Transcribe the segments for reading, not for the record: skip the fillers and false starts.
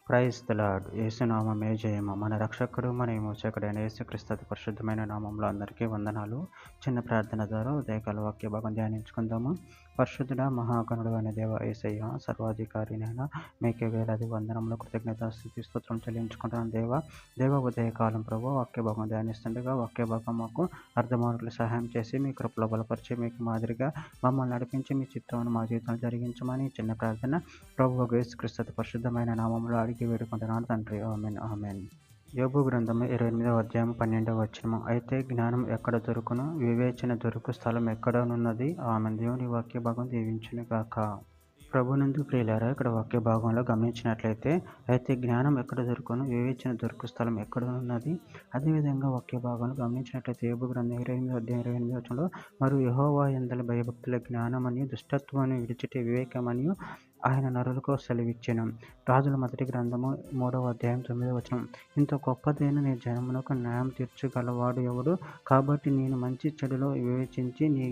Praise the lord. యేసునామమే జయము. మన రక్షకుడు, మన విమోచకుడైన యేసుక్రీస్తు అతి పరిశుద్ధమైన నామంలో అందరికీ వందనాలు. చిన్న ప్రార్థన ద్వారా ఉదయకాల వాక్య భాగం ధ్యానించుకుందాము. పరిశుద్ధుడా, మహాగణుడు అనే దేవ యేసయ్య, సర్వాధికారినైన మీకే వేలాది వందనములు, కృతజ్ఞత స్తుతి స్తోత్రం చెల్లించుకుంటున్నాను. దేవ ఉదయకాలం ప్రభు వాక్య భాగం ధ్యానిస్తుండగా వాక్య భాగం మాకు అర్థమవునట్లు సహాయం చేసి మీ కృపలో బలపరిచి మీకు మాదిరిగా మమ్మల్ని నడిపించి మీ చిత్తమును మా జీవితంలో జరిగించమని చిన్న ప్రార్థన ప్రభువు యేసుక్రీస్తు అతి పరిశుద్ధమైన నామములో అడిగి వేడుకుంటున్నాను తండ్రి. ఆమేన్ ఆమేన్. యోబు గ్రంథము 28వ అధ్యాయం 12వ వచనము. అయితే జ్ఞానం ఎక్కడ దొరుకును, వివేచన దొరుకు స్థలం ఎక్కడనున్నది. ఆమేన్. దేవుని వాక్య భాగం దీవించును గాక. ప్రభునందు ప్రియులారా, ఇక్కడ వాక్య భాగంలో గమనించినట్లయితే అయితే జ్ఞానం ఎక్కడ దొరుకును, వివేచన దొరుకు స్థలం ఎక్కడ ఉన్నది. అదేవిధంగా వాక్య భాగంలో గమనించినట్లయితే యోబు గ్రంథం 28వ అధ్యాయం 28వ వచనంలో మరియు యెహోవా యందలి భయభక్తుల జ్ఞానమనియు దుష్టత్వాన్ని విడిచిటే వివేకమనియు ఆయన నరులకు సెలవిచ్చెను. రాజుల మొదటి గ్రంథము 3వ అధ్యాయం 9వ వచనం. ఇంత గొప్పదైన నీ జనమునకు న్యాయం తీర్చగలవాడు ఎవడు? కాబట్టి నేను మంచి చెడులో వివేచించి నీ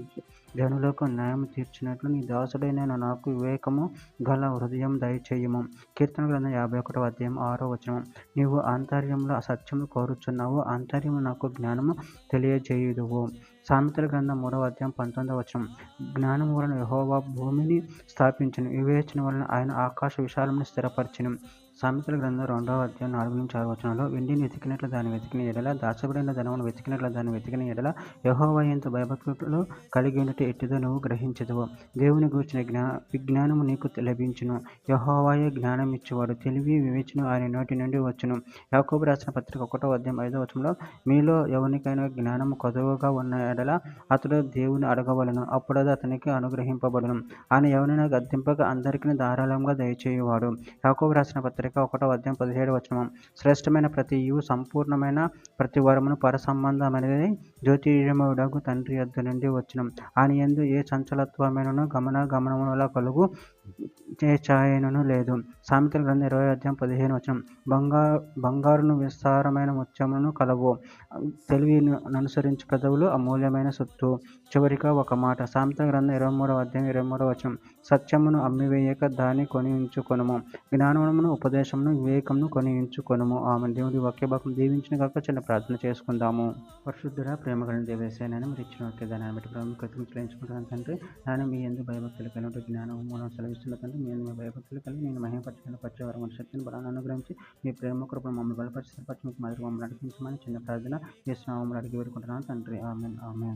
జనులకు న్యాయం తీర్చినట్లు నీ దాసుడైన నాకు వివేకము గల హృదయం దయచేయము. కీర్తన గ్రంథం 51వ అధ్యాయం 6వ వచనం. నీవు ఆంతర్యంలో అసత్యము కోరుచున్నావు, ఆంతర్యము నాకు జ్ఞానము తెలియజేయుదువు. సామెతల గ్రంథం 3వ అధ్యాయం 19వ వచనం. జ్ఞానము వలన యెహోవా భూమిని స్థాపించెను, వివేచన వలన ఆయన ఆకాశ విశాలమును స్థిరపరచెను. సామెతల గ్రంథం 2వ అధ్యాయం 4-6 వచనంలో వెండిని వెతికినట్లు దాన్ని వెతికిన ఎడల, దాచబడిన ధనమును వెతికినట్లు దాన్ని వెతికిన ఎడల యెహోవా యందు భయభక్తులు కలిగి ఉన్నట్టు ఎట్టిదో నువ్వు గ్రహించదువు. దేవుని గూర్చిన విజ్ఞానము నీకు లభించును. యెహోవాయే జ్ఞానం ఇచ్చేవాడు, తెలివి వివేచన ఆయన నోటి నుండి వచ్చును. యాకోబు రాసిన పత్రిక 1వ అధ్యాయం 5వ వచనంలో మీలో ఎవరికైనా జ్ఞానము కొదువగా ఉన్న ఎడల అతడు దేవుని అడగవలెను, అప్పుడది అతనికి అనుగ్రహింపబడును. ఆయన ఎవరినైనా గద్దింపక అందరికీ ధారాళంగా దయచేయువాడు. యాకోబు రాసిన పత్రిక 1వ అధ్యాయం 17వ వచనం. శ్రేష్టమైన ప్రతి ఈవు సంపూర్ణమైన ప్రతి వరమును పరసంబంధమైనది జ్యోతిర్మయుడగు తండ్రి యొద్ద నుండి వచ్చును. ఆయన యందు ఏ చంచలత్వమైనను గమనముల కలుగు ఏ ఛాయను లేదు. సామెతల గ్రంథం 20వ అధ్యాయం 15వ వచనం. బంగారును విస్తారమైన ముత్యములను కలవు, తెలివిని అనుసరించు పెదవులు అమూల్యమైన సొత్తు. చివరిగా ఒక మాట. సామెతల గ్రంథం 23వ అధ్యాయం 23వ వచనం. సత్యమును అమ్మివేయక దాన్ని కొని ఉంచుకొనుము, జ్ఞానమును ఉపదేశమును వివేకమును కొని ఉంచుకొనుము. ఆమె. దేవుడి వాక్య భాగం దీవించిన కాక చిన్న ప్రార్థన చేసుకుందాము. పరిశుద్ధుడా, ప్రేమ కలిగిన దేవేశాయనని మీరు ఇచ్చిన వాక్య దాన్ని బట్టి ప్రాముఖ్యతను చెల్లించుకుంటున్నాను తండ్రి. నేను మీ ఎందు భయభక్తులు కలిగి జ్ఞానం మూలం సెలవిస్తున్న తండ్రి. నేను మీ భయభక్తులు కలిగి నేను మహిమపరచగల పరిచయం శక్తిని బలాన్ని అనుగ్రహించి మీ ప్రేమ కృపను మమ్మల్ని బలపరిచి మీకు మొదటి మమ్మల్ని నడిపించమని చిన్న ప్రార్థన యేసు నామములో అడిగి వేడుకుంటున్నాను తండ్రి. ఆమేన్ ఆమేన్.